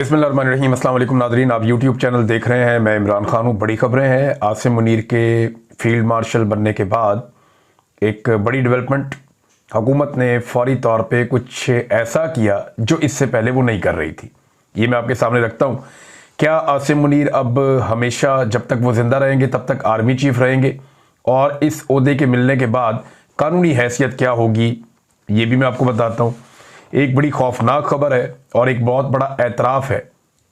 बिस्मिल्लाहिर्रहमानिर्रहीम। अस्सलाम वालेकुम नाज़रीन, आप यूट्यूब चैनल देख रहे हैं। मैं इमरान खान हूँ। बड़ी खबरें हैं। आसिम मुनीर के फील्ड मार्शल बनने के बाद एक बड़ी डेवलपमेंट, हुकूमत ने फौरी तौर पे कुछ ऐसा किया जो इससे पहले वो नहीं कर रही थी। ये मैं आपके सामने रखता हूँ। क्या आसिम मुनीर अब हमेशा जब तक वो ज़िंदा रहेंगे तब तक आर्मी चीफ रहेंगे, और इस ओहदे के मिलने के बाद कानूनी हैसियत क्या होगी, ये भी मैं आपको बताता हूँ। एक बड़ी खौफनाक खबर है और एक बहुत बड़ा एतराफ़ है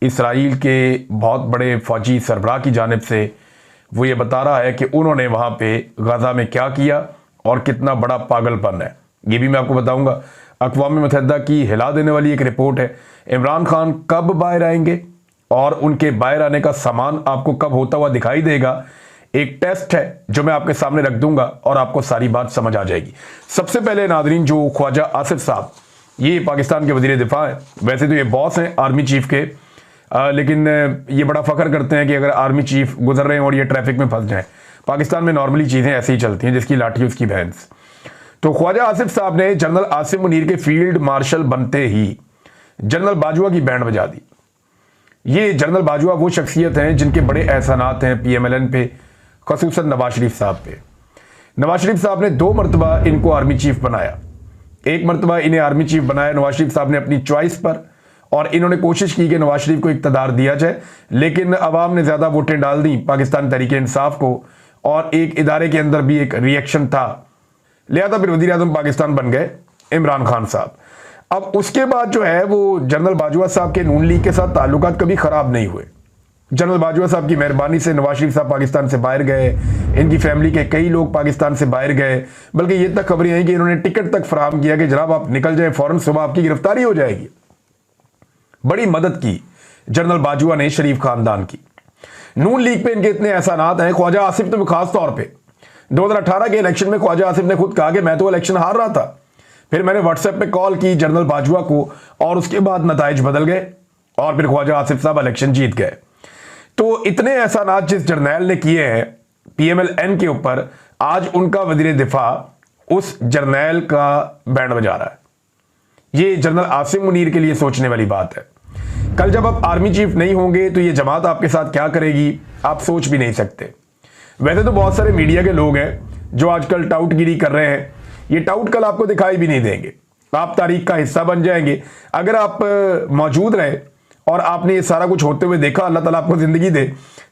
इसराइल के बहुत बड़े फौजी सरबराह की जानिब से। वो ये बता रहा है कि उन्होंने वहाँ पे गज़ा में क्या किया और कितना बड़ा पागलपन है, ये भी मैं आपको बताऊंगा। अक़वाम मुत्तहिदा की हिला देने वाली एक रिपोर्ट है। इमरान खान कब बाहर आएंगे और उनके बाहर आने का सामान आपको कब होता हुआ दिखाई देगा, एक टेस्ट है जो मैं आपके सामने रख दूंगा और आपको सारी बात समझ आ जाएगी। सबसे पहले नाज़रीन, जो ख्वाजा आसिफ साहब, ये पाकिस्तान के वज़ीर दिफा हैं। वैसे तो ये बॉस हैं आर्मी चीफ के, लेकिन ये बड़ा फ़ख्र करते हैं कि अगर आर्मी चीफ गुजर रहे हैं और ये ट्रैफिक में फंस जाएं। पाकिस्तान में नॉर्मली चीज़ें ऐसे ही चलती हैं, जिसकी लाठी उसकी भैंस। तो ख्वाजा आसिफ साहब ने जनरल आसिम मुनीर के फील्ड मार्शल बनते ही जनरल बाजवा की बैंड बजा दी। ये जनरल बाजवा वो शख्सियत हैं जिनके बड़े एहसानात हैं PMLN पे, ख़ुसूसन नवाज शरीफ साहब पे। नवाज शरीफ साहब ने 2 मरतबा इनको आर्मी चीफ बनाया। एक मरतबा इन्हें आर्मी चीफ बनाया नवाज शरीफ साहब ने अपनी चॉइस पर, और इन्होंने कोशिश की कि नवाज शरीफ को इक़्तिदार दिया जाए, लेकिन अवाम ने ज़्यादा वोटें डाल दी पाकिस्तान तहरीक इंसाफ को, और एक इदारे के अंदर भी एक रिएक्शन था, लिहाजा फिर वज़ीर आज़म पाकिस्तान बन गए इमरान खान साहब। अब उसके बाद जो है वो जनरल बाजवा साहब के नून लीग के साथ ताल्लुकात कभी ख़राब नहीं हुए। जनरल बाजवा साहब की मेहरबानी से नवाज शरीफ साहब पाकिस्तान से बाहर गए, इनकी फैमिली के कई लोग पाकिस्तान से बाहर गए, बल्कि ये तक खबरें आई कि इन्होंने टिकट तक फराहम किया कि जनाब आप निकल जाएं, फ़ौरन सुबह आपकी गिरफ्तारी हो जाएगी। बड़ी मदद की जनरल बाजवा ने शरीफ खानदान की। नून लीग पे इनके इतने एहसानात हैं। ख्वाजा आसिफ तो खास तौर पे 2018 के इलेक्शन में ख्वाजा आसिफ ने खुद कहा कि मैं तो इलेक्शन हार रहा था, फिर मैंने व्हाट्सएप पे कॉल की जनरल बाजवा को, और उसके बाद नताइज बदल गए और फिर ख्वाजा आसिफ साहब इलेक्शन जीत गए। तो इतने एहसानात जिस जर्नैल ने किए हैं PMLN के ऊपर, आज उनका वज़ीर दिफा उस जर्नैल का बैंड बजा रहा है। ये जनरल आसिम मुनीर के लिए सोचने वाली बात है। कल जब आप आर्मी चीफ नहीं होंगे तो ये जमात आपके साथ क्या करेगी, आप सोच भी नहीं सकते। वैसे तो बहुत सारे मीडिया के लोग हैं जो आजकल टाउटगिरी कर रहे हैं। ये टाउट कल आपको दिखाई भी नहीं देंगे, आप तारीख का हिस्सा बन जाएंगे। अगर आप मौजूद रहे और आपने ये सारा कुछ होते हुए देखा, अल्लाह ताला आपको ज़िंदगी दे,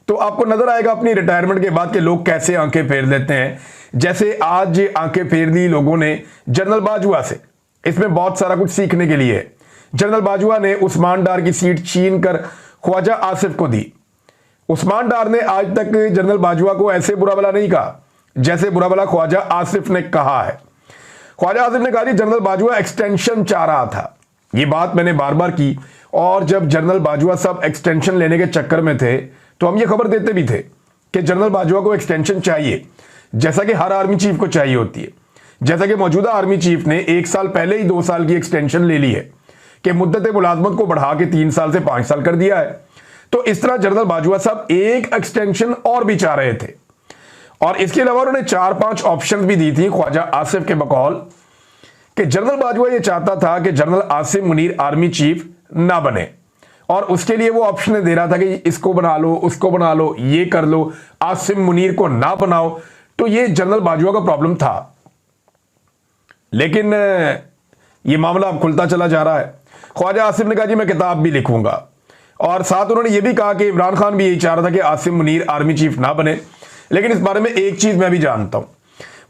तो आपको नज़र आएगा अपनी रिटायरमेंट के बाद के लोग कैसे आंखें फेर लेते हैं। जैसे आज आंखें फेर ली लोगों ने जनरल बाजवा से। इसमें बहुत सारा कुछ सीखने के लिए है। जनरल बाजवा ने उस्मान डार की सीट छीन कर ख्वाजा आसिफ को दी। उस्मान डार ने आज तक जनरल बाजवा को ऐसे बुरा भला नहीं कहा जैसे बुरा भला ख्वाजा आसिफ ने कहा है। ख्वाजा आसिफ ने कहा कि जनरल बाजवा एक्सटेंशन चाह रहा था। ये बात मैंने बार बार की, और जब जनरल बाजवा साहब एक्सटेंशन लेने के चक्कर में थे तो हम ये खबर देते भी थे कि जनरल बाजवा को एक्सटेंशन चाहिए, जैसा कि हर आर्मी चीफ को चाहिए होती है। जैसा कि मौजूदा आर्मी चीफ ने 1 साल पहले ही 2 साल की एक्सटेंशन ले ली है कि मुद्दत मुलाजमत को बढ़ा के 3 साल से 5 साल कर दिया है। तो इस तरह जनरल बाजवा साहब एक एक्सटेंशन और भी चाह रहे थे, और इसके अलावा उन्होंने 4-5 ऑप्शन भी दी थी ख्वाजा आसिफ के बकौल, कि जनरल बाजवा ये चाहता था कि general Asim Munir army chief ना बने, और उसके लिए वो ऑप्शन दे रहा था कि इसको बना लो, उसको बना लो, ये कर लो, आसिम मुनीर को ना बनाओ। तो ये जनरल बाजवा का प्रॉब्लम था, लेकिन ये मामला अब खुलता चला जा रहा है। ख्वाजा आसिफ ने कहा जी मैं किताब भी लिखूंगा, और साथ उन्होंने ये भी कहा कि इमरान खान भी यही चाह रहा था कि आसिम मुनीर आर्मी चीफ ना बने। लेकिन इस बारे में एक चीज़ मैं भी जानता हूँ,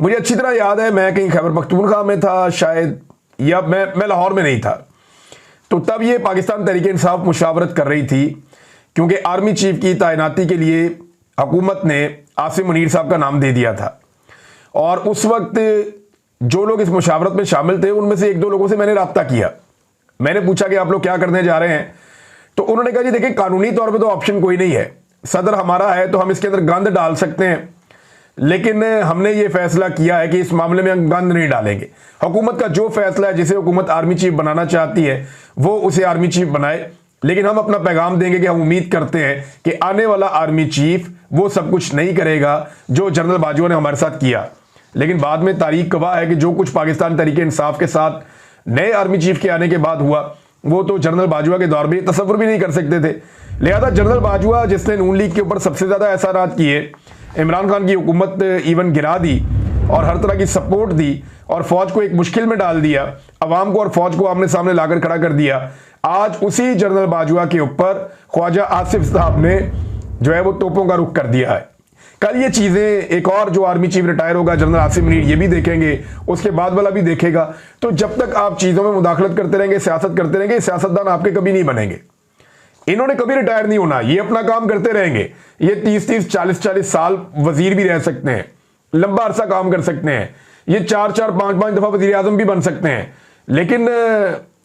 मुझे अच्छी तरह याद है, मैं कहीं खैबर पख्तूनख्वा में था शायद, या मैं लाहौर में नहीं था, तो तब ये पाकिस्तान तहरीक इंसाफ मुशावरत कर रही थी, क्योंकि आर्मी चीफ की तैनाती के लिए हुकूमत ने आसिम मुनीर साहब का नाम दे दिया था। और उस वक्त जो लोग इस मुशावरत में शामिल थे उनमें से 1-2 लोगों से मैंने रब्ता किया। मैंने पूछा कि आप लोग क्या करने जा रहे हैं, तो उन्होंने कहा जी देखिए कानूनी तौर पे तो ऑप्शन कोई नहीं है, सदर हमारा है तो हम इसके अंदर गंद डाल सकते हैं, लेकिन हमने ये फैसला किया है कि इस मामले में हम गंद नहीं डालेंगे। हुकूमत का जो फैसला है, जिसे हुकूमत आर्मी चीफ बनाना चाहती है वो उसे आर्मी चीफ बनाए, लेकिन हम अपना पैगाम देंगे कि हम उम्मीद करते हैं कि आने वाला आर्मी चीफ वो सब कुछ नहीं करेगा जो जनरल बाजवा ने हमारे साथ किया। लेकिन बाद में तारीख गवाह है कि जो कुछ पाकिस्तान तहरीक इंसाफ के साथ नए आर्मी चीफ के आने के बाद हुआ, वो तो जनरल बाजवा के दौर में तसव्वुर भी नहीं कर सकते थे। लिहाजा जनरल बाजवा जिसने नून लीग के ऊपर सबसे ज़्यादा एहसानात किए, इमरान खान की हुकूमत इवन गिरा दी और हर तरह की सपोर्ट दी और फौज को एक मुश्किल में डाल दिया, अवाम को और फौज को आमने सामने लाकर खड़ा कर दिया। आज उसी जनरल बाजवा के ऊपर ख्वाजा आसिफ साहब ने जो है वो तोपों का रुख कर दिया है। कल ये चीज़ें एक और जो आर्मी चीफ रिटायर होगा जनरल आसिम मुनीर, ये भी देखेंगे, उसके बाद वाला भी देखेगा। तो जब तक आप चीज़ों में मुदाखलत करते रहेंगे, सियासत करते रहेंगे, सियासतदान आपके कभी नहीं बनेंगे। इन्होंने कभी रिटायर नहीं होना, ये अपना काम करते रहेंगे। ये 30-30, 40-40 साल वजीर भी रह सकते हैं, लंबा अरसा काम कर सकते हैं, ये 4-4, 5-5 दफा वजीर आजम भी बन सकते हैं, लेकिन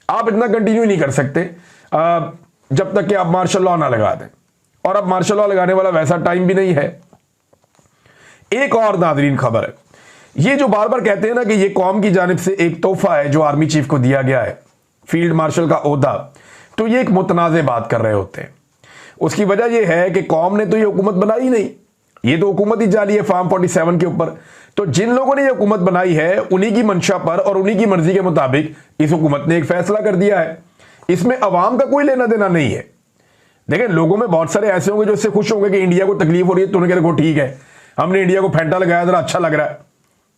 आप इतना कंटिन्यू नहीं कर सकते जब तक कि आप मार्शल लॉ ना लगा दें। और अब मार्शल लॉ लगाने वाला वैसा टाइम भी नहीं है। एक और नाज़रीन खबर है, ये जो बार बार कहते हैं ना कि ये कौम की जानिब से एक तोहफा है जो आर्मी चीफ को दिया गया है, फील्ड मार्शल का ओहदा, तो ये एक मुतनाज़े बात कर रहे होते हैं। उसकी वजह यह है कि कौम ने तो ये हुकूमत बनाई नहीं, ये तो हुकूमत ही जाली है फार्म 47 के ऊपर। तो जिन लोगों ने ये हुकूमत बनाई है उन्हीं की मंशा पर और उन्हीं की मर्जी के मुताबिक इस हुकूमत ने एक फैसला कर दिया है। इसमें अवाम का कोई लेना देना नहीं है। देखिए, लोगों में बहुत सारे ऐसे होंगे जो इससे खुश होंगे कि इंडिया को तकलीफ हो रही है तो उन्हें कहते ठीक है, हमने इंडिया को फेंटा लगाया, जरा अच्छा लग रहा है।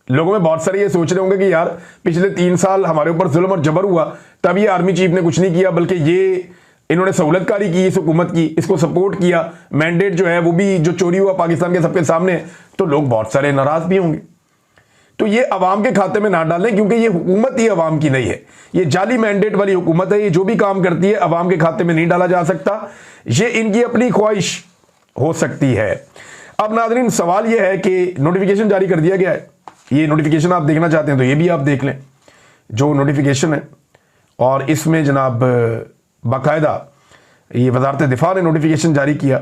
लोगों में बहुत सारे ये सोच रहे होंगे कि यार पिछले 3 साल हमारे ऊपर जुल्म और जबर हुआ, तब ये आर्मी चीफ ने कुछ नहीं किया, बल्कि ये इन्होंने सहूलतकारी की इस हुकूमत की, इसको सपोर्ट किया, मैंडेट जो है वो भी जो चोरी हुआ पाकिस्तान के सबके सामने, तो लोग बहुत सारे नाराज भी होंगे। तो ये अवाम के खाते में ना डालें, क्योंकि ये हुकूमत ही अवाम की नहीं है, ये जाली मैंडेट वाली हुकूमत है। ये जो भी काम करती है अवाम के खाते में नहीं डाला जा सकता, ये इनकी अपनी ख्वाहिश हो सकती है। अब नाज़रीन सवाल यह है कि नोटिफिकेशन जारी कर दिया गया है, ये नोटिफिकेशन आप देखना चाहते हैं तो ये भी आप देख लें जो नोटिफिकेशन है। और इसमें जनाब बाकायदा ये वजारत दिफा ने नोटिफिकेशन जारी किया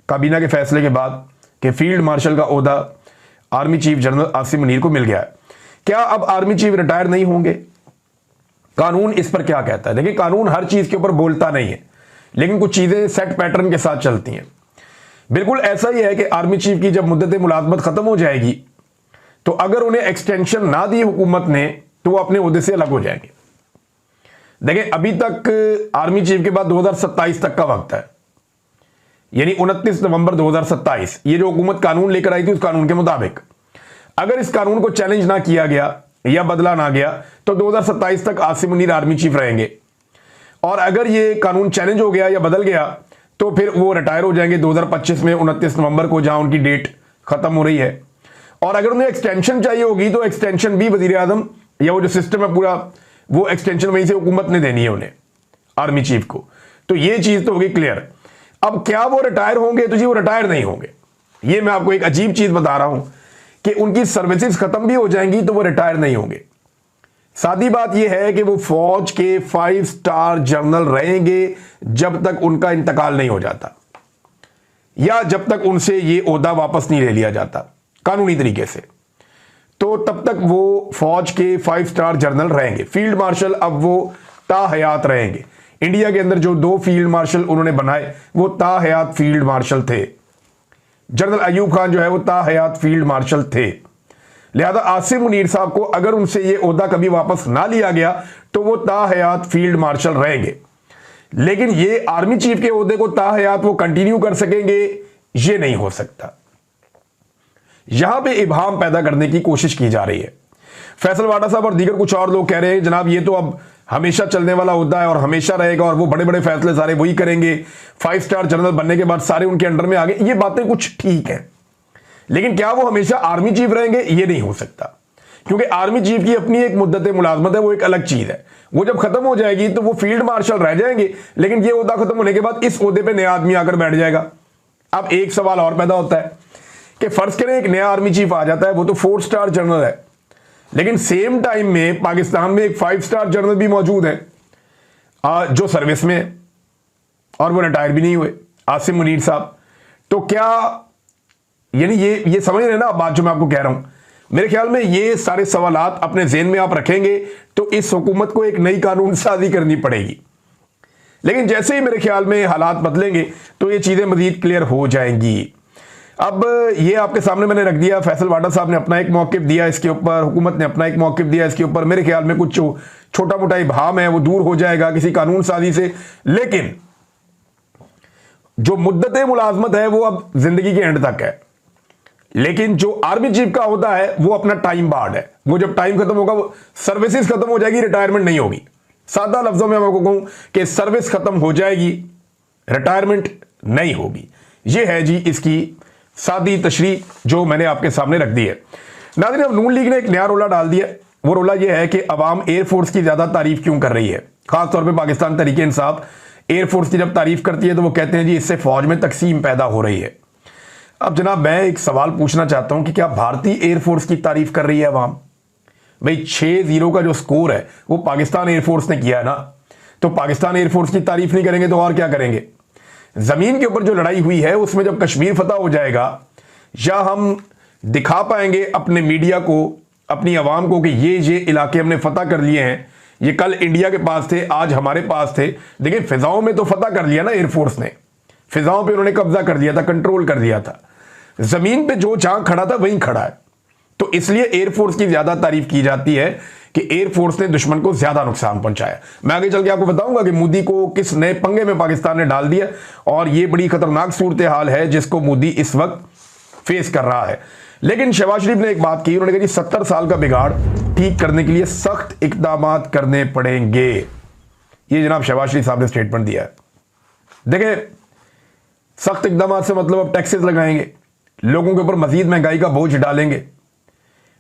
काबीना के फैसले के बाद कि फील्ड मार्शल का ओहदा army chief general Asim Munir को मिल गया है। क्या अब आर्मी चीफ रिटायर नहीं होंगे? कानून इस पर क्या कहता है? देखिए, कानून हर चीज के ऊपर बोलता नहीं है, लेकिन कुछ चीजें सेट पैटर्न के साथ चलती हैं। बिल्कुल ऐसा ही है कि आर्मी चीफ की जब मुद्दत मुलाजमत खत्म हो जाएगी तो अगर उन्हें एक्सटेंशन ना दी हुकूमत ने तो वो अपने ओहदे से अलग हो जाएंगे। देखिए, अभी तक आर्मी चीफ के बाद 2027 तक का वक्त है, यानी 29 नवंबर 2027 ये जो हुकूमत कानून लेकर आई थी उस कानून के मुताबिक अगर इस कानून को चैलेंज ना किया गया या बदला ना गया तो 2027 तक आसिम मुनीर आर्मी चीफ रहेंगे। और अगर ये कानून चैलेंज हो गया या बदल गया तो फिर वो रिटायर हो जाएंगे 2025 में 29 नवंबर को, जहां उनकी डेट खत्म हो रही है। और अगर उन्हें एक्सटेंशन चाहिए होगी तो एक्सटेंशन भी वजीर आजम या वो जो सिस्टम है पूरा, वो एक्सटेंशन वहीं से हुकूमत ने देनी है उन्हें, आर्मी चीफ को। तो ये चीज तो होगी क्लियर। अब क्या वो रिटायर होंगे? तो जी वो रिटायर नहीं होंगे। ये मैं आपको एक अजीब चीज बता रहा हूं कि उनकी सर्विसेज खत्म भी हो जाएंगी तो वो रिटायर नहीं होंगे। सादी बात यह है कि वो फौज के 5 स्टार जनरल रहेंगे जब तक उनका इंतकाल नहीं हो जाता या जब तक उनसे ये ओहदा वापस नहीं ले लिया जाता कानूनी तरीके से, तो तब तक वो फौज के 5 स्टार जनरल रहेंगे। फील्ड मार्शल अब वो ताहयात रहेंगे। इंडिया के अंदर जो 2 फील्ड मार्शल उन्होंने बनाए वो ताहयात फील्ड मार्शल थे। जनरल अयूब खान जो है वो ताहयात फील्ड मार्शल थे। लिहाजा आसिम मुनीर साहब को अगर उनसे ये ओहदा कभी वापस ना लिया गया तो वो ताहयात फील्ड मार्शल रहेंगे। लेकिन ये आर्मी चीफ के ओहदे को ताहयात वो कंटिन्यू कर सकेंगे, ये नहीं हो सकता। यहां पे इबहाम पैदा करने की कोशिश की जा रही है। फैसल वाडा साहब और दीगर कुछ और लोग कह रहे हैं जनाब ये तो अब हमेशा चलने वाला ओहदा है और हमेशा रहेगा और वो बड़े बड़े फैसले सारे वही करेंगे, 5 स्टार जनरल बनने के बाद सारे उनके अंडर में आ गए। ये बातें कुछ ठीक है, लेकिन क्या वो हमेशा आर्मी चीफ रहेंगे? ये नहीं हो सकता, क्योंकि आर्मी चीफ की अपनी एक मुद्दत मुलाजमत है, वो एक अलग चीज है। वो जब खत्म हो जाएगी तो वो फील्ड मार्शल रह जाएंगे, लेकिन ये ओहदा खत्म होने के बाद इस ओहदे पे नया आदमी आकर बैठ जाएगा। अब एक सवाल और पैदा होता है कि फर्ज करें एक नया आर्मी चीफ आ जाता है, वो तो 4 स्टार जनरल है, लेकिन सेम टाइम में पाकिस्तान में एक 5 स्टार जनरल भी मौजूद है जो सर्विस में है और वो रिटायर भी नहीं हुए, आसिम मुनीर साहब। तो क्या यानी ये समझ रहे हैं ना बात जो मैं आपको कह रहा हूं? मेरे ख्याल में ये सारे सवालात अपने ज़हन में आप रखेंगे तो इस हुकूमत को एक नई कानून साजी करनी पड़ेगी। लेकिन जैसे ही मेरे ख्याल में हालात बदलेंगे तो ये चीज़ें मजीद क्लियर हो जाएंगी। अब ये आपके सामने मैंने रख दिया, फैसल वाडा साहब ने अपना एक मौक़िफ़ दिया इसके ऊपर, हुकूमत ने अपना एक मौक़िफ़ दिया इसके ऊपर। मेरे ख्याल में कुछ जो छोटा मोटा इबहम है वो दूर हो जाएगा किसी कानून साजी से, लेकिन जो मुद्दत मुलाजमत है वो अब जिंदगी के एंड तक है। लेकिन जो आर्मी चीफ का होता है वो अपना टाइम बार्ड है, वो जब टाइम खत्म होगा वो सर्विसेज खत्म हो जाएगी, रिटायरमेंट नहीं होगी। सादा लफ्जों में मैं आपको कहूं कि सर्विस खत्म हो जाएगी, रिटायरमेंट नहीं होगी। ये है जी इसकी सादी तशरीह जो मैंने आपके सामने रख दी है। नाज़रीन, अब नून लीग ने एक नया रोला डाल दिया। वो रोला ये है कि अवाम एयरफोर्स की ज्यादा तारीफ क्यों कर रही है। खासतौर पर पाकिस्तान तहरीक इंसाफ एयरफोर्स की जब तारीफ करती है तो वो कहते हैं जी इससे फौज में तकसीम पैदा हो रही है। अब जनाब मैं एक सवाल पूछना चाहता हूं कि क्या भारतीय एयरफोर्स की तारीफ कर रही है अवाम? भाई 6-0 का जो स्कोर है वो पाकिस्तान एयरफोर्स ने किया है ना, तो पाकिस्तान एयरफोर्स की तारीफ नहीं करेंगे तो और क्या करेंगे? जमीन के ऊपर जो लड़ाई हुई है उसमें जब कश्मीर फतह हो जाएगा, या हम दिखा पाएंगे अपने मीडिया को, अपनी आवाम को कि ये इलाके हमने फतह कर लिए हैं, ये कल इंडिया के पास थे, आज हमारे पास थे। देखिए फिजाओं में तो फतह कर लिया ना एयरफोर्स ने, फिजाओं पे उन्होंने कब्जा कर लिया था, कंट्रोल कर दिया था। जमीन पे जो जहां खड़ा था वहीं खड़ा है, तो इसलिए एयरफोर्स की ज्यादा तारीफ की जाती है कि एयरफोर्स ने दुश्मन को ज्यादा नुकसान पहुंचाया। मैं आगे चल के आपको बताऊंगा कि मोदी को किस नए पंगे में पाकिस्तान ने डाल दिया, और यह बड़ी खतरनाक सूरत हाल है जिसको मोदी इस वक्त फेस कर रहा है। लेकिन शहबाज शरीफ ने एक बात की, उन्होंने कहा जी 70 साल का बिगाड़ ठीक करने के लिए सख्त इकदाम करने पड़ेंगे। ये जनाब शहबाज शरीफ साहब ने स्टेटमेंट दिया है। देखिए सख्त इकदाम से मतलब अब टैक्सेस लगाएंगे, लोगों के ऊपर मजीद महंगाई का बोझ डालेंगे।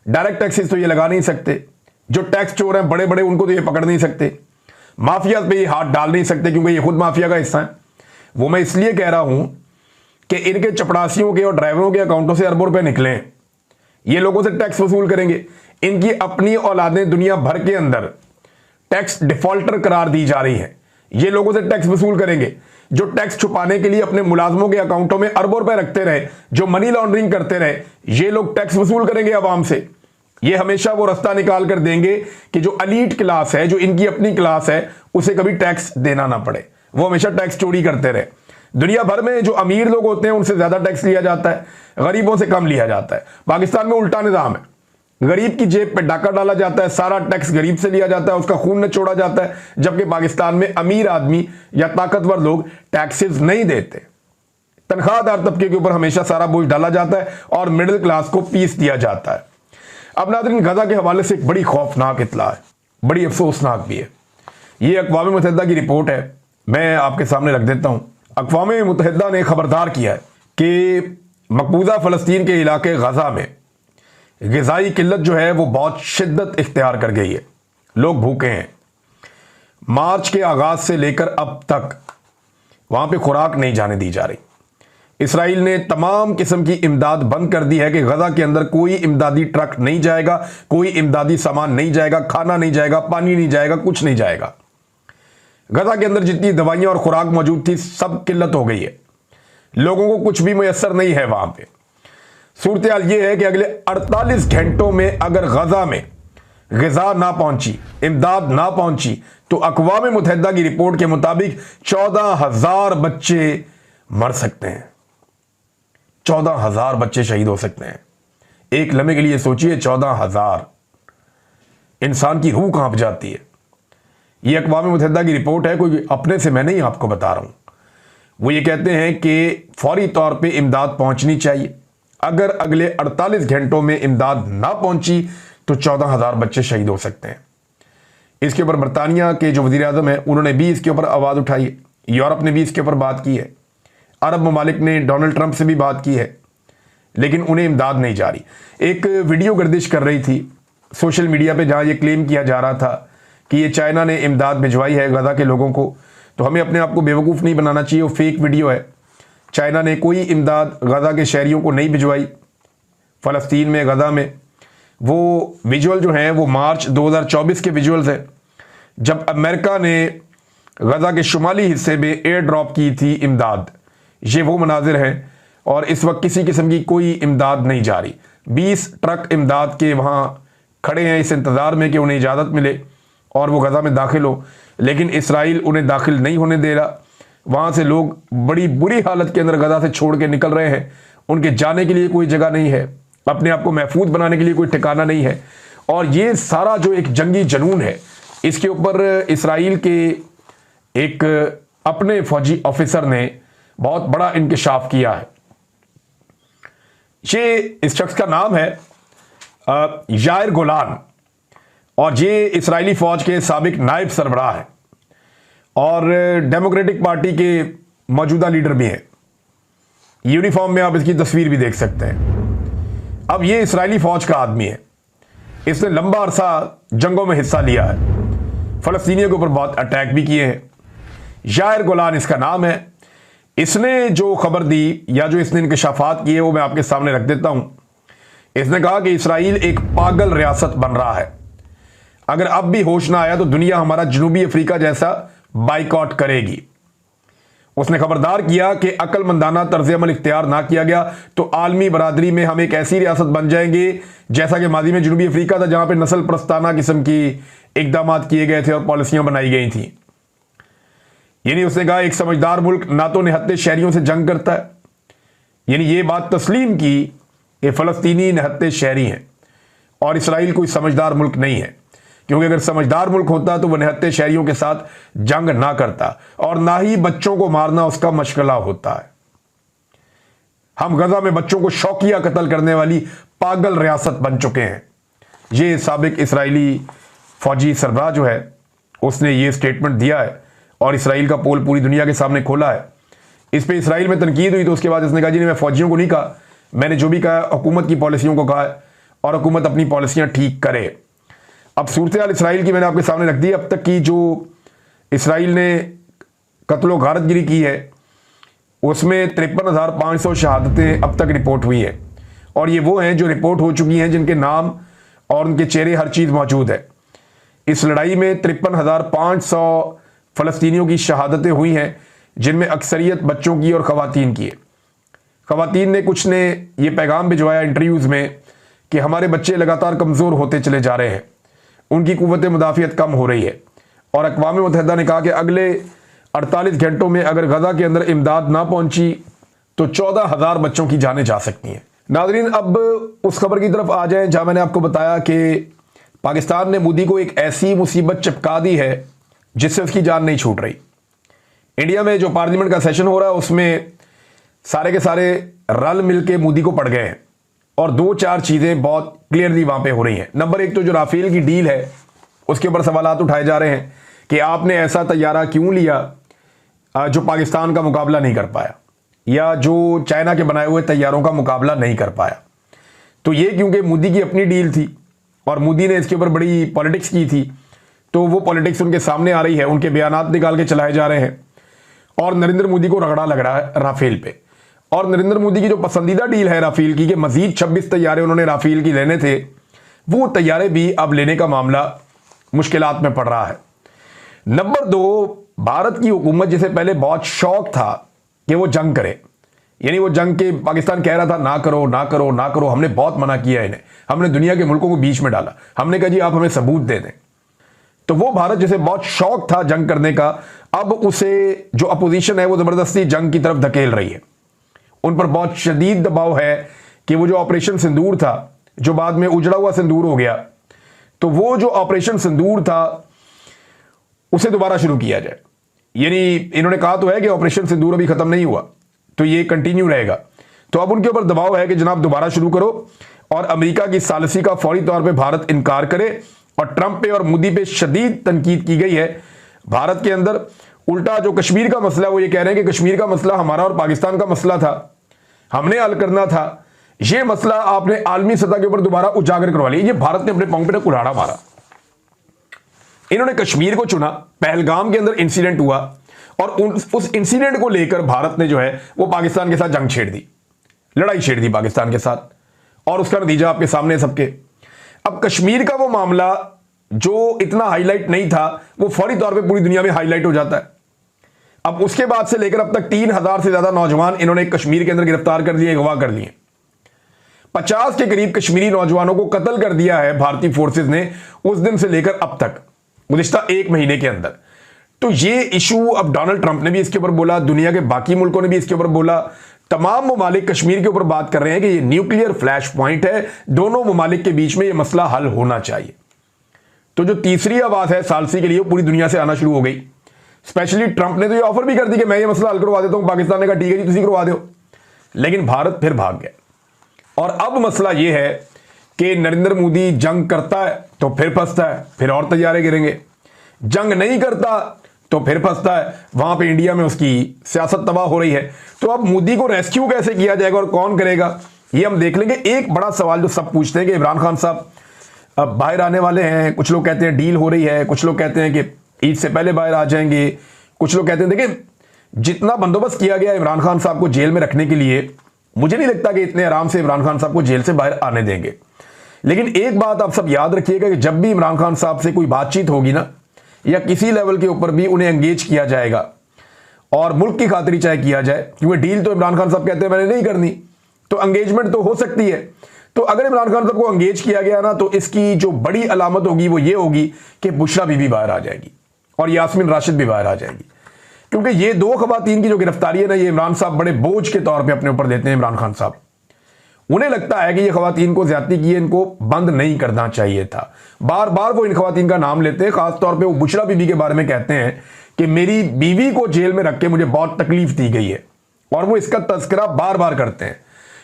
डायरेक्ट टैक्सेस तो ये लगा नहीं सकते, जो टैक्स चोर हैं बड़े बड़े उनको तो ये पकड़ नहीं सकते, माफिया पे ये हाथ डाल नहीं सकते क्योंकि ये खुद माफिया का हिस्सा है। वो मैं इसलिए कह रहा हूं कि इनके चपड़ासियों के और ड्राइवरों के अकाउंटों से अरबों रुपए निकले, ये लोगों से टैक्स वसूल करेंगे। इनकी अपनी औलादें दुनिया भर के अंदर टैक्स डिफॉल्टर करार दी जा रही हैं, ये लोगों से टैक्स वसूल करेंगे। जो टैक्स छुपाने के लिए अपने मुलाजमों के अकाउंटों में अरबों रुपए रखते रहे, जो मनी लॉन्ड्रिंग करते रहे, ये लोग टैक्स वसूल करेंगे आवाम से। ये हमेशा वो रास्ता निकाल कर देंगे कि जो अलीट क्लास है, जो इनकी अपनी क्लास है, उसे कभी टैक्स देना ना पड़े। वो हमेशा टैक्स चोरी करते रहे। दुनिया भर में जो अमीर लोग होते हैं उनसे ज्यादा टैक्स लिया जाता है, गरीबों से कम लिया जाता है। पाकिस्तान में उल्टा निजाम है, गरीब की जेब पे डाका डाला जाता है, सारा टैक्स गरीब से लिया जाता है, उसका खून निचोड़ा जाता है। जबकि पाकिस्तान में अमीर आदमी या ताकतवर लोग टैक्सेस नहीं देते, तनख्वाहदार तबके के ऊपर हमेशा सारा बोझ डाला जाता है और मिडिल क्लास को पीस दिया जाता है। अब नाज़रीन, गजा के हवाले से एक बड़ी खौफनाक इत्तला है, बड़ी अफसोसनाक भी है। ये अक़वाम मुत्तहिदा की रिपोर्ट है, मैं आपके सामने रख देता हूं। अक़वाम मुत्तहिदा ने खबरदार किया है कि मकबूजा फ़लस्तीन के इलाके गजा में ग़िज़ाई किल्लत जो है वो बहुत शिद्दत इख्तियार कर गई है। लोग भूखे हैं। मार्च के आगाज़ से लेकर अब तक वहाँ पे खुराक नहीं जाने दी जा रही। इसराइल ने तमाम किस्म की इमदाद बंद कर दी है कि गजा के अंदर कोई इमदादी ट्रक नहीं जाएगा, कोई इमदादी सामान नहीं जाएगा, खाना नहीं जाएगा, पानी नहीं जाएगा, कुछ नहीं जाएगा। गजा के अंदर जितनी दवाइयाँ और खुराक मौजूद थी सब किल्लत हो गई है, लोगों को कुछ भी मुयस्सर नहीं है वहाँ पे। सूरत हाल ये है कि अगले 48 घंटों में अगर गजा में ग़िज़ा ना पहुंची, इमदाद ना पहुंची, तो अक़वाम मुत्तहिदा की रिपोर्ट के मुताबिक 14,000 बच्चे मर सकते हैं, 14,000 बच्चे शहीद हो सकते हैं। एक लम्हे के लिए सोचिए, 14,000, इंसान की रूह कांप जाती है। यह अक़वाम मुत्तहिदा की रिपोर्ट है, कोई अपने से मैं नहीं आपको बता रहा हूं। वो ये कहते हैं कि फौरी तौर पे इमदाद पहुंचनी चाहिए। अगर अगले 48 घंटों में इमदाद ना पहुंची तो 14,000 बच्चे शहीद हो सकते हैं। इसके ऊपर बरतानिया के जो वज़ीर आज़म है उन्होंने भी इसके ऊपर आवाज़ उठाई है, यूरोप ने भी इसके ऊपर बात की है, अरब ममालिक ने डोनाल्ड ट्रंप से भी बात की है, लेकिन उन्हें इमदाद नहीं जा रही। एक वीडियो गर्दिश कर रही थी सोशल मीडिया पे जहां ये क्लेम किया जा रहा था कि ये चाइना ने इमदाद भिजवाई है गजा के लोगों को, तो हमें अपने आप को बेवकूफ़ नहीं बनाना चाहिए। वो फेक वीडियो है, चाइना ने कोई इमदाद गजा के शहरियों को नहीं भिजवाई। फ़लस्तीन में, गजा में वो विजुअल जो हैं वो मार्च 2024 के विजुअल्स हैं, जब अमेरिका ने गजा के शुमाली हिस्से में एयर ड्रॉप की थी इमदाद। ये वो मनाजिर हैं, और इस वक्त किसी किस्म की कोई इमदाद नहीं जा रही। 20 ट्रक इमदाद के वहाँ खड़े हैं इस इंतज़ार में कि उन्हें इजाज़त मिले और वो गजा में दाखिल हो, लेकिन इसराइल उन्हें दाखिल नहीं होने दे रहा। वहाँ से लोग बड़ी बुरी हालत के अंदर गजा से छोड़ के निकल रहे हैं, उनके जाने के लिए कोई जगह नहीं है, अपने आप को महफूज बनाने के लिए कोई ठिकाना नहीं है। और ये सारा जो एक जंगी जनून है इसके ऊपर इसराइल के एक अपने फौजी ऑफिसर ने बहुत बड़ा इंकशाफ किया है। ये इस शख्स का नाम है यायर गोलान और ये इसराइली फौज के साबिक नायब सरबराह है और डेमोक्रेटिक पार्टी के मौजूदा लीडर भी हैं। यूनिफॉर्म में आप इसकी तस्वीर भी देख सकते हैं। अब ये इसराइली फौज का आदमी है, इसने लंबा अरसा जंगों में हिस्सा लिया है, फलस्तीनियों के ऊपर बहुत अटैक भी किए हैं। यायर गोलान इसका नाम है। इसने जो खबर दी या जो इसने इंकशाफात किए वो मैं आपके सामने रख देता हूं। इसने कहा कि इसराइल एक पागल रियासत बन रहा है, अगर अब भी होश ना आया तो दुनिया हमारा जनूबी अफ्रीका जैसा बाइकआउट करेगी। उसने खबरदार किया कि अक्लमंदाना तर्ज अमल इख्तियार ना किया गया तो आलमी बरादरी में हम एक ऐसी रियासत बन जाएंगे जैसा कि माजी में जनूबी अफ्रीका था, जहां पर नस्ल प्रस्ताना किस्म की इकदाम किए गए थे और पॉलिसियां बनाई गई थी। यानी उसने कहा एक समझदार मुल्क ना तो निहत्ते शहरियों से जंग करता है, यानी ये बात तस्लीम की कि फलस्तीनी निहत्ते शहरी हैं और इसराइल कोई समझदार मुल्क नहीं है, क्योंकि अगर समझदार मुल्क होता तो वह निहत्ते शहरियों के साथ जंग ना करता और ना ही बच्चों को मारना उसका मशगला होता है। हम गजा में बच्चों को शौकिया कत्ल करने वाली पागल रियासत बन चुके हैं। ये साबिक इसराइली फौजी सरबराह जो है उसने ये स्टेटमेंट दिया है और इसराइल का पोल पूरी दुनिया के सामने खोला है। इस पे इसराइल में तनकीद हुई तो उसके बाद इसने कहा जी नहीं, मैं फौजियों को नहीं कहा, मैंने जो भी कहा हुकूमत की पॉलिसियों को कहा है और हुकूमत अपनी पॉलिसियां ठीक करे। अब सूरत हाल इसराइल की मैंने आपके सामने रख दी। अब तक की जो इसराइल ने कत्लो गारतगिरी की है उसमें 53,500 शहादतें अब तक रिपोर्ट हुई हैं और ये वो हैं जो रिपोर्ट हो चुकी हैं, जिनके नाम और उनके चेहरे हर चीज़ मौजूद है। इस लड़ाई में 53,500 फ़लस्तीनियों की शहादतें हुई हैं, जिनमें अक्सरियत बच्चों की और ख़वातीन की है। ख़वातीन ने कुछ ने ये पैगाम भिजवाया इंटरव्यूज़ में कि हमारे बच्चे लगातार कमज़ोर होते चले जा रहे हैं, उनकी कुव्वत मुदाफ़ियत कम हो रही है और अक़वाम मुत्तहिदा ने कहा कि अगले 48 घंटों में अगर गजा के अंदर इमदाद ना पहुंची तो 14,000 बच्चों की जानें जा सकती हैं। नाज़रीन, अब उस खबर की तरफ आ जाएं जहां मैंने आपको बताया कि पाकिस्तान ने मोदी को एक ऐसी मुसीबत चिपका दी है जिससे उसकी जान नहीं छूट रही। इंडिया में जो पार्लियामेंट का सेशन हो रहा है उसमें सारे के सारे रल मिलके मोदी को पड़ गए हैं और 2-4 चीज़ें बहुत क्लियरली वहां पे हो रही हैं। नंबर एक तो जो राफेल की डील है उसके ऊपर सवालात उठाए जा रहे हैं कि आपने ऐसा तैयारा क्यों लिया जो पाकिस्तान का मुकाबला नहीं कर पाया या जो चाइना के बनाए हुए तैयारों का मुकाबला नहीं कर पाया। तो ये क्योंकि मोदी की अपनी डील थी और मोदी ने इसके ऊपर बड़ी पॉलिटिक्स की थी, तो वो पॉलिटिक्स उनके सामने आ रही है, उनके बयानात निकाल के चलाए जा रहे हैं और नरेंद्र मोदी को रगड़ा लग रहा है राफेल पे। और नरेंद्र मोदी की जो पसंदीदा डील है राफेल की कि मजीद 26 तैयारे उन्होंने राफेल की लेने थे, वो तैयारे भी अब लेने का मामला मुश्किलात में पड़ रहा है। नंबर 2, भारत की हुकूमत जिसे पहले बहुत शौक था कि वो जंग करे, यानी वो जंग के पाकिस्तान कह रहा था ना करो ना करो ना करो, हमने बहुत मना किया इन्हें, हमने दुनिया के मुल्कों को बीच में डाला, हमने कहा जी आप हमें सबूत दे दें। तो वो भारत जिसे बहुत शौक था जंग करने का, अब उसे जो अपोजिशन है वो जबरदस्ती जंग की तरफ धकेल रही है। उन पर बहुत शदीद दबाव है कि वो जो ऑपरेशन सिंदूर था जो बाद में उजड़ा हुआ सिंदूर हो गया, तो वो जो ऑपरेशन सिंदूर था उसे दोबारा शुरू किया जाए। यानी इन्होंने कहा तो है कि ऑपरेशन सिंदूर अभी खत्म नहीं हुआ, तो ये कंटिन्यू रहेगा। तो अब उनके ऊपर दबाव है कि जनाब दोबारा शुरू करो और अमेरिका की सालिसी का फौरी तौर पे भारत इनकार करे। और ट्रंप पे और मोदी पे शदीद तनकीद की गई है भारत के अंदर। उल्टा जो कश्मीर का मसला, वो ये कह रहे हैं कि कश्मीर का मसला हमारा और पाकिस्तान का मसला था, हमने हल करना था, ये मसला आपने आलमी सतह के ऊपर दोबारा उजागर करवा लिया। ये भारत ने अपने पांव पे कुल्हाड़ा मारा। इन्होंने कश्मीर को चुना, पहलगाम के अंदर इंसिडेंट हुआ और उस इंसिडेंट को लेकर भारत ने जो है वो पाकिस्तान के साथ जंग छेड़ दी, लड़ाई छेड़ दी पाकिस्तान के साथ, और उसका नतीजा आपके सामने सबके। अब कश्मीर का वो मामला जो इतना हाईलाइट नहीं था वो फौरी तौर पे पूरी दुनिया में हाईलाइट हो जाता है। अब उसके बाद से लेकर अब तक 3,000 से ज्यादा नौजवान इन्होंने कश्मीर के अंदर गिरफ्तार कर लिए, अगवा कर लिए। 50 के करीब कश्मीरी नौजवानों को कत्ल कर दिया है भारतीय फोर्सेज ने उस दिन से लेकर अब तक, गुज़िश्ता 1 महीने के अंदर। तो ये इशू अब डोनाल्ड ट्रंप ने भी इसके ऊपर बोला, दुनिया के बाकी मुल्कों ने भी इसके ऊपर बोला, तमाम ममालिक कश्मीर के ऊपर बात कर रहे हैं कि ये न्यूक्लियर फ्लैश पॉइंट है, दोनों ममालिक के बीच में ये मसला हल होना चाहिए। तो जो तीसरी आवाज है सालसी के लिए, वो पूरी दुनिया से आना शुरू हो गई। स्पेशली ट्रंप ने तो ये ऑफर भी कर दी कि मैं ये मसला हल करवा देता हूं। पाकिस्तान ने कहा ठीक है जी, तुम करवा दो। लेकिन भारत फिर भाग गया। और अब मसला यह है कि नरेंद्र मोदी जंग करता है तो फिर फंसता है, फिर और तैयारे गिरेंगे। जंग नहीं करता तो फिर फंसता है, वहां पे इंडिया में उसकी सियासत तबाह हो रही है। तो अब मोदी को रेस्क्यू कैसे किया जाएगा और कौन करेगा, ये हम देख लेंगे। एक बड़ा सवाल जो सब पूछते हैं कि इमरान खान साहब अब बाहर आने वाले हैं। कुछ लोग कहते हैं डील हो रही है, कुछ लोग कहते हैं कि ईद से पहले बाहर आ जाएंगे, कुछ लोग कहते हैं देखिए जितना बंदोबस्त किया गया इमरान खान साहब को जेल में रखने के लिए, मुझे नहीं लगता कि इतने आराम से इमरान खान साहब को जेल से बाहर आने देंगे। लेकिन एक बात आप सब याद रखिएगा कि जब भी इमरान खान साहब से कोई बातचीत होगी ना, या किसी लेवल के ऊपर भी उन्हें एंगेज किया जाएगा, और मुल्क की खातिर चाहे किया जाए, क्योंकि डील तो इमरान खान साहब कहते हैं मैंने नहीं करनी, तो एंगेजमेंट तो हो सकती है। तो अगर इमरान खान साहब को एंगेज किया गया ना, तो इसकी जो बड़ी अलामत होगी वो ये होगी कि बुशरा बीबी बाहर आ जाएगी और यास्मीन राशिद भी बाहर आ जाएगी। क्योंकि ये दो खवातीन की जो गिरफ्तारी है ना, ये इमरान साहब बड़े बोझ के तौर पे अपने ऊपर देते हैं। इमरान खान साहब, उन्हें लगता है कि ये खवातीन को ज्यादती की है, इनको बंद नहीं करना चाहिए था। बार बार वो इन खवातीन का नाम लेते हैं, खासतौर पे वो बुशरा बीबी के बारे में कहते हैं कि मेरी बीवी को जेल में रख के मुझे बहुत तकलीफ दी गई है, और वो इसका तस्करा बार बार करते हैं।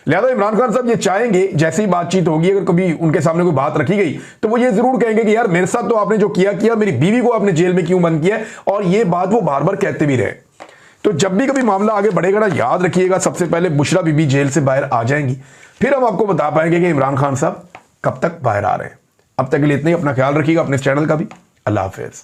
लिहाजा इमरान खान साहब ये चाहेंगे जैसी ही बातचीत होगी, अगर कभी उनके सामने कोई बात रखी गई तो वो ये जरूर कहेंगे कि यार मेरे साथ तो आपने जो किया किया, मेरी बीवी को आपने जेल में क्यों बंद किया, और ये बात वो बार बार कहते भी रहे। तो जब भी कभी मामला आगे बढ़ेगा ना, याद रखिएगा सबसे पहले बुशरा बीबी जेल से बाहर आ जाएंगी, फिर हम आपको बता पाएंगे कि इमरान खान साहब कब तक बाहर आ रहे हैं। अब तक के लिए इतना ही। अपना ख्याल रखिएगा, अपने चैनल का भी। अल्लाह हाफिज।